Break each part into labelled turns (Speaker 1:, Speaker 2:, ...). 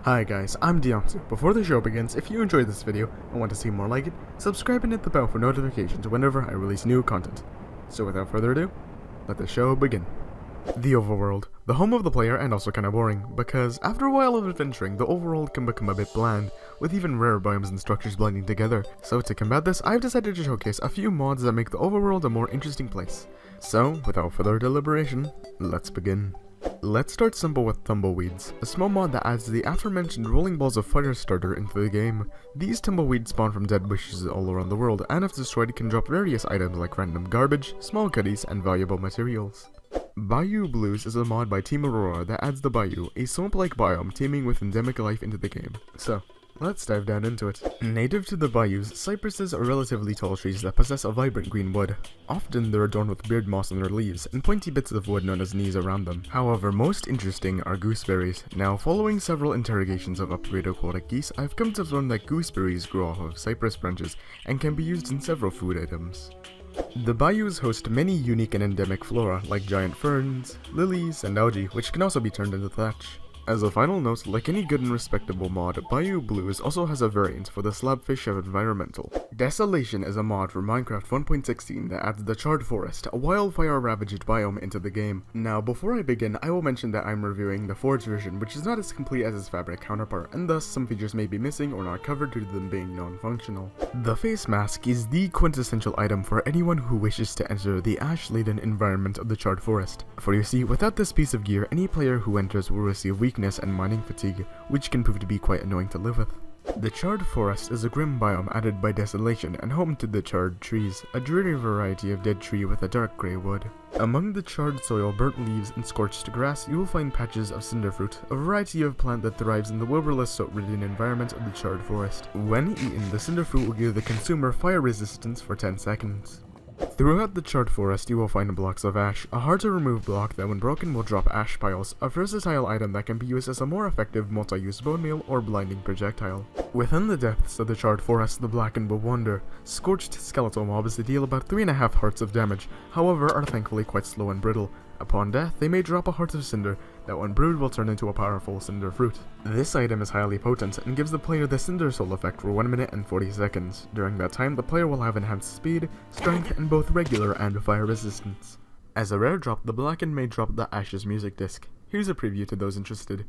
Speaker 1: Hi guys, I'm Diansu. Before the show begins, if you enjoyed this video and want to see more like it, subscribe and hit the bell for notifications whenever I release new content. So without further ado, let the show begin. The Overworld, the home of the player and also kinda boring, because after a while of adventuring, the Overworld can become a bit bland, with even rare biomes and structures blending together. So to combat this, I've decided to showcase a few mods that make the Overworld a more interesting place. So, without further deliberation, let's begin. Let's start simple with Tumbleweeds, a small mod that adds the aforementioned rolling balls of fire starter into the game. These tumbleweeds spawn from dead bushes all around the world, and if destroyed can drop various items like random garbage, small goodies, and valuable materials. Bayou Blues is a mod by Team Aurora that adds the Bayou, a swamp-like biome teeming with endemic life into the game. So, let's dive down into it. Native to the bayous, cypresses are relatively tall trees that possess a vibrant green wood. Often they're adorned with beard moss on their leaves, and pointy bits of wood known as knees around them. However, most interesting are gooseberries. Now, following several interrogations of upgraded aquatic geese, I've come to learn that gooseberries grow off of cypress branches, and can be used in several food items. The bayous host many unique and endemic flora, like giant ferns, lilies, and algae, which can also be turned into thatch. As a final note, like any good and respectable mod, Bayou Blues also has a variant for the slabfish of environmental. Desolation is a mod for Minecraft 1.16 that adds the Charred Forest, a wildfire-ravaged biome, into the game. Now, before I begin, I will mention that I'm reviewing the Forge version, which is not as complete as its Fabric counterpart, and thus some features may be missing or not covered due to them being non-functional. The face mask is the quintessential item for anyone who wishes to enter the ash-laden environment of the Charred Forest. For you see, without this piece of gear, any player who enters will receive weakness and mining fatigue, which can prove to be quite annoying to live with. The Charred Forest is a grim biome added by Desolation and home to the charred trees, a dreary variety of dead tree with a dark grey wood. Among the charred soil, burnt leaves, and scorched grass, you will find patches of cinderfruit, a variety of plant that thrives in the wilburless soot-ridden environment of the Charred Forest. When eaten, the cinderfruit will give the consumer fire resistance for 10 seconds. Throughout the Charred Forest, you will find blocks of ash, a hard-to-remove block that when broken will drop ash piles, a versatile item that can be used as a more effective multi-use bone meal or blinding projectile. Within the depths of the Charred Forest, the Blackened will wander. Scorched skeletal mobs that deal about 3.5 hearts of damage, however are thankfully quite slow and brittle. Upon death, they may drop a heart of cinder that when brewed will turn into a powerful cinder fruit. This item is highly potent and gives the player the cinder soul effect for 1 minute and 40 seconds. During that time, the player will have enhanced speed, strength, and both regular and fire resistance. As a rare drop, the Blackened may drop the Ashes music disc. Here's a preview to those interested.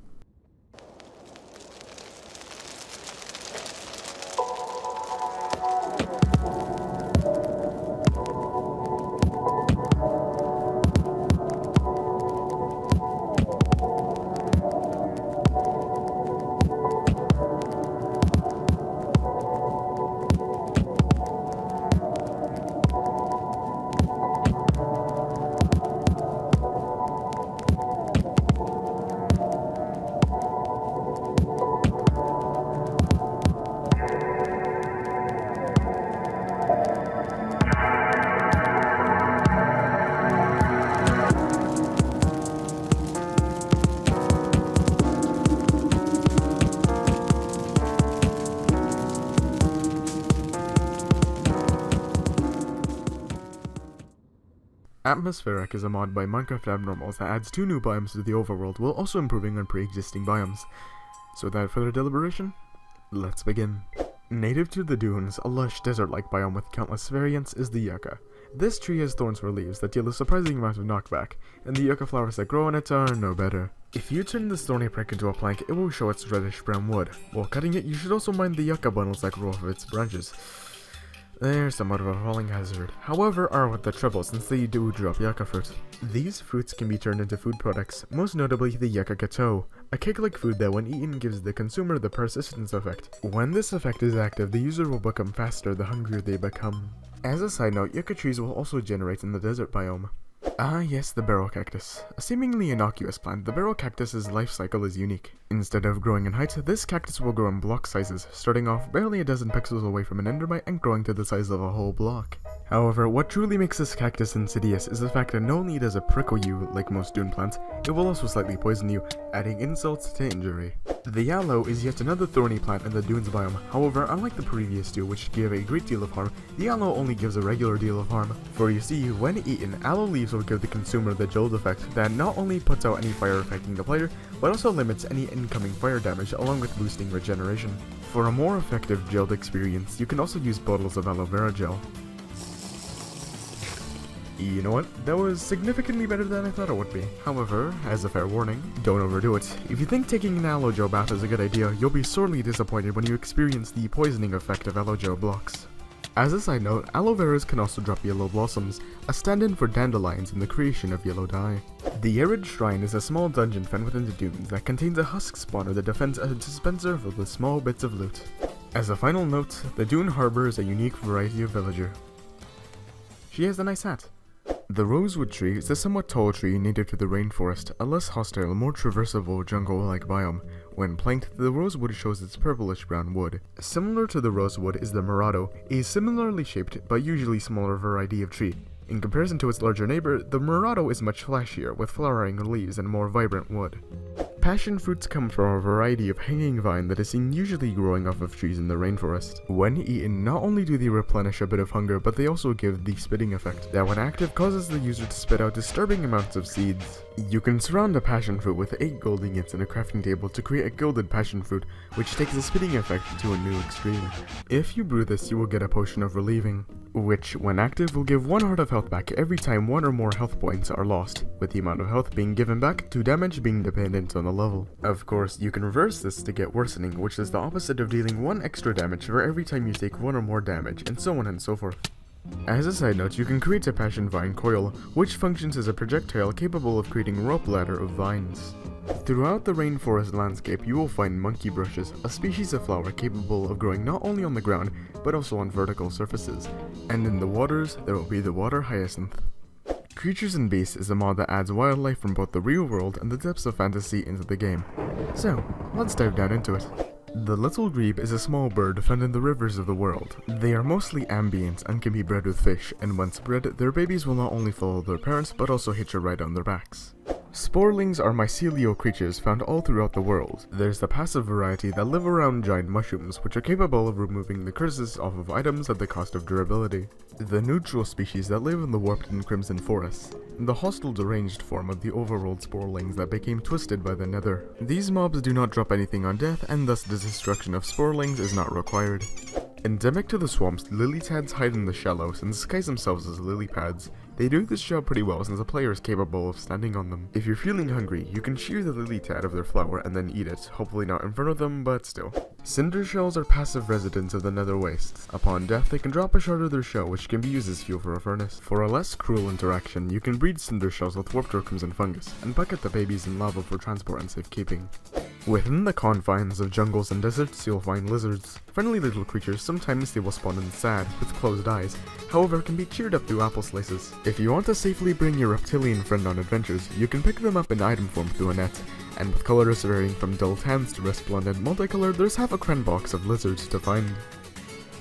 Speaker 1: Atmospheric is a mod by Minecraft Abnormals that adds 2 new biomes to the Overworld while also improving on pre-existing biomes. So without further deliberation, let's begin. Native to the dunes, a lush desert-like biome with countless variants is the yucca. This tree has thorns for leaves that deal a surprising amount of knockback, and the yucca flowers that grow on it are no better. If you turn this thorny prick into a plank, it will show its reddish-brown wood. While cutting it, you should also mind the yucca bundles that grow off of its branches. They're somewhat of a falling hazard, however are with the trouble since they do drop yucca fruit. These fruits can be turned into food products, most notably the yucca gateau, a cake-like food that when eaten gives the consumer the persistence effect. When this effect is active, the user will become faster the hungrier they become. As a side note, yucca trees will also generate in the desert biome. Ah yes, the barrel cactus. A seemingly innocuous plant, the barrel cactus's life cycle is unique. Instead of growing in height, this cactus will grow in block sizes, starting off barely a dozen pixels away from an endermite and growing to the size of a whole block. However, what truly makes this cactus insidious is the fact that not only does it prickle you like most dune plants, it will also slightly poison you, adding insults to injury. The aloe is yet another thorny plant in the dunes biome. However, unlike the previous two, which give a great deal of harm, the aloe only gives a regular deal of harm. For you see, when eaten, aloe leaves will give the consumer the jolt effect that not only puts out any fire affecting the player, but also limits any incoming fire damage along with boosting regeneration. For a more effective gelled experience, you can also use bottles of aloe vera gel. You know what? That was significantly better than I thought it would be. However, as a fair warning, don't overdo it. If you think taking an aloe gel bath is a good idea, you'll be sorely disappointed when you experience the poisoning effect of aloe gel blocks. As a side note, aloe veras can also drop yellow blossoms, a stand-in for dandelions in the creation of yellow dye. The Arid Shrine is a small dungeon found within the dunes that contains a husk spawner that defends a dispenser filled with small bits of loot. As a final note, the dune harbors a unique variety of villager. She has a nice hat. The rosewood tree is a somewhat tall tree native to the rainforest, a less hostile, more traversable jungle-like biome. When planked, the rosewood shows its purplish-brown wood. Similar to the rosewood is the murado, a similarly shaped but usually smaller variety of tree. In comparison to its larger neighbor, the murado is much flashier, with flowering leaves and more vibrant wood. Passion fruits come from a variety of hanging vine that is seen usually growing off of trees in the rainforest. When eaten, not only do they replenish a bit of hunger, but they also give the spitting effect, that when active causes the user to spit out disturbing amounts of seeds. You can surround a passion fruit with 8 gold ingots and a crafting table to create a gilded passion fruit, which takes the spitting effect to a new extreme. If you brew this, you will get a potion of relieving, which, when active, will give 1 heart of health back every time 1 or more health points are lost, with the amount of health being given back to damage being dependent on the level. Of course, you can reverse this to get worsening, which is the opposite of dealing 1 extra damage for every time you take 1 or more damage, and so on and so forth. As a side note, you can create a passion vine coil, which functions as a projectile capable of creating a rope ladder of vines. Throughout the rainforest landscape, you will find monkey brushes, a species of flower capable of growing not only on the ground, but also on vertical surfaces. And in the waters, there will be the water hyacinth. Creatures and Beasts is a mod that adds wildlife from both the real world and the depths of fantasy into the game. So, let's dive down into it. The little grebe is a small bird found in the rivers of the world. They are mostly ambient and can be bred with fish, and once bred, their babies will not only follow their parents but also hitch a ride on their backs. Sporelings are mycelial creatures found all throughout the world. There's the passive variety that live around giant mushrooms, which are capable of removing the curses off of items at the cost of durability. The neutral species that live in the warped and crimson forests. And the hostile deranged form of the Overworld sporelings that became twisted by the nether. These mobs do not drop anything on death, and thus the destruction of sporelings is not required. Endemic to the swamps, lily tads hide in the shallows and disguise themselves as lily pads. They do this job pretty well since the player is capable of standing on them. If you're feeling hungry, you can shear the lily tad of their flower and then eat it, hopefully not in front of them, but still. Cinder shells are passive residents of the nether wastes. Upon death, they can drop a shard of their shell, which can be used as fuel for a furnace. For a less cruel interaction, you can breed cinder shells with warped orchums and fungus, and bucket the babies in lava for transport and safekeeping. Within the confines of jungles and deserts, you'll find lizards. Friendly little creatures, sometimes they will spawn in sad, with closed eyes, however can be cheered up through apple slices. If you want to safely bring your reptilian friend on adventures, you can pick them up in item form through a net, and with colors varying from dull tans to resplendent multicolored, there's half a cran box of lizards to find.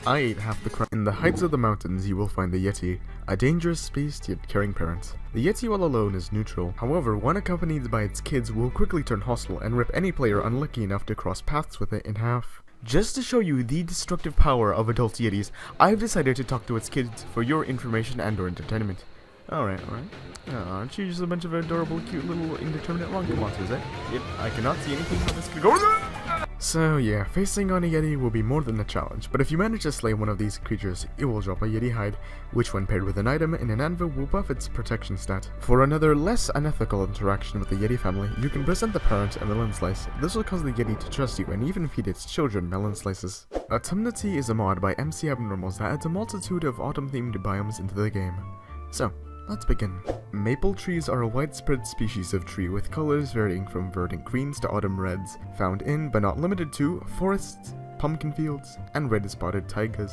Speaker 1: I ate half the cran. In the heights of the mountains you will find the Yeti, a dangerous beast yet caring parent. The Yeti while alone is neutral, however when accompanied by its kids will quickly turn hostile and rip any player unlucky enough to cross paths with it in half. Just to show you the destructive power of adult Yetis, I've decided to talk to its kids for your information and or entertainment. Alright. Aren't you just a bunch of adorable, cute little indeterminate monkey monsters, eh? Yep, I cannot see anything how this could go. So yeah, facing on a Yeti will be more than a challenge, but if you manage to slay one of these creatures, it will drop a Yeti hide, which when paired with an item in an anvil will buff its protection stat. For another less unethical interaction with the Yeti family, you can present the parent a melon slice. This will cause the Yeti to trust you and even feed its children melon slices. Autumnity is a mod by MC Abnormals that adds a multitude of autumn-themed biomes into the game. So, let's begin. Maple trees are a widespread species of tree with colors varying from verdant greens to autumn reds, found in, but not limited to, forests, pumpkin fields, and red-spotted taigas.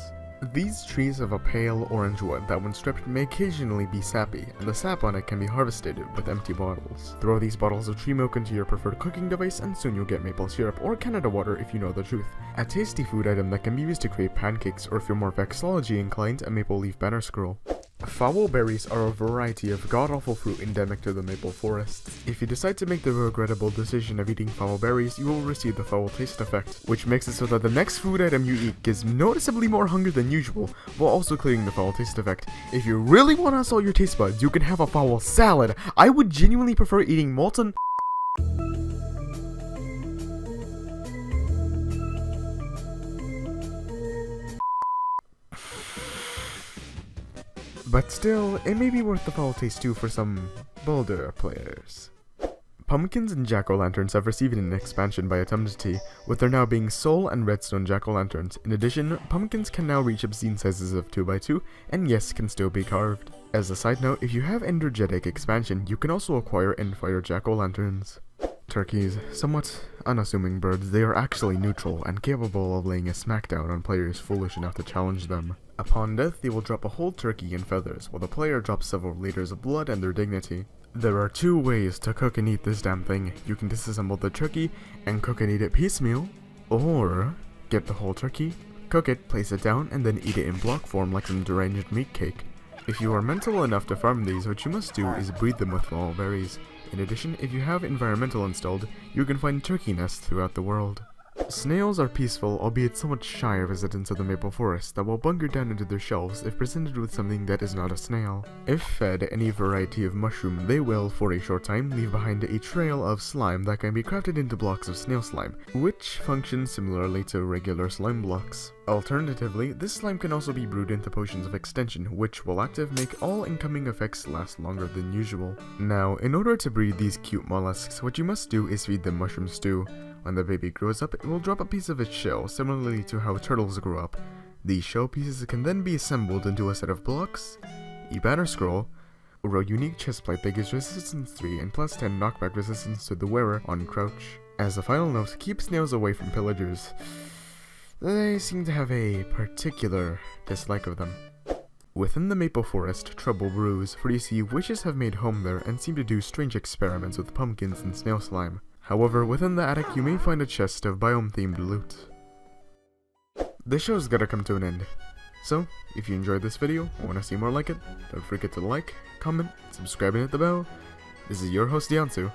Speaker 1: These trees have a pale orange wood that when stripped may occasionally be sappy, and the sap on it can be harvested with empty bottles. Throw these bottles of tree milk into your preferred cooking device and soon you'll get maple syrup or Canada water if you know the truth. A tasty food item that can be used to create pancakes, or if you're more vexillology inclined, a maple leaf banner scroll. Foul berries are a variety of god-awful fruit endemic to the maple forest. If you decide to make the regrettable decision of eating foul berries, you will receive the foul taste effect, which makes it so that the next food item you eat gives noticeably more hunger than usual, while also clearing the foul taste effect. If you really want to assault your taste buds, you can have a foul salad. I would genuinely prefer eating molten but still, it may be worth the foul taste too for some bolder players. Pumpkins and jack-o'-lanterns have received an expansion by Autumnity, with there now being soul and redstone jack-o'-lanterns. In addition, pumpkins can now reach obscene sizes of 2x2, and yes, can still be carved. As a side note, if you have Energetic expansion, you can also acquire Endfire jack-o'-lanterns. Turkeys, somewhat unassuming birds, they are actually neutral and capable of laying a smackdown on players foolish enough to challenge them. Upon death, they will drop a whole turkey and feathers, while the player drops several liters of blood and their dignity. There are two ways to cook and eat this damn thing. You can disassemble the turkey and cook and eat it piecemeal, or get the whole turkey, cook it, place it down, and then eat it in block form like some deranged meat cake. If you are mental enough to farm these, what you must do is breed them with foul berries. In addition, if you have environmental installed, you can find turkey nests throughout the world. Snails are peaceful, albeit somewhat shy residents of the maple forest that will bunker down into their shelves if presented with something that is not a snail. If fed any variety of mushroom, they will, for a short time, leave behind a trail of slime that can be crafted into blocks of snail slime, which functions similarly to regular slime blocks. Alternatively, this slime can also be brewed into potions of extension, which, while active, make all incoming effects last longer than usual. Now, in order to breed these cute mollusks, what you must do is feed them mushroom stew. When the baby grows up, it will drop a piece of its shell, similarly to how turtles grow up. These shell pieces can then be assembled into a set of blocks, a banner scroll, or a unique chestplate that gives resistance 3 and plus 10 knockback resistance to the wearer on crouch. As a final note, keep snails away from pillagers. They seem to have a particular dislike of them. Within the maple forest, trouble brews, for you see, witches have made home there and seem to do strange experiments with pumpkins and snail slime. However, within the attic you may find a chest of biome-themed loot. This show's gotta come to an end. So, if you enjoyed this video and want to see more like it, don't forget to like, comment, subscribe and hit the bell. This is your host Diansu,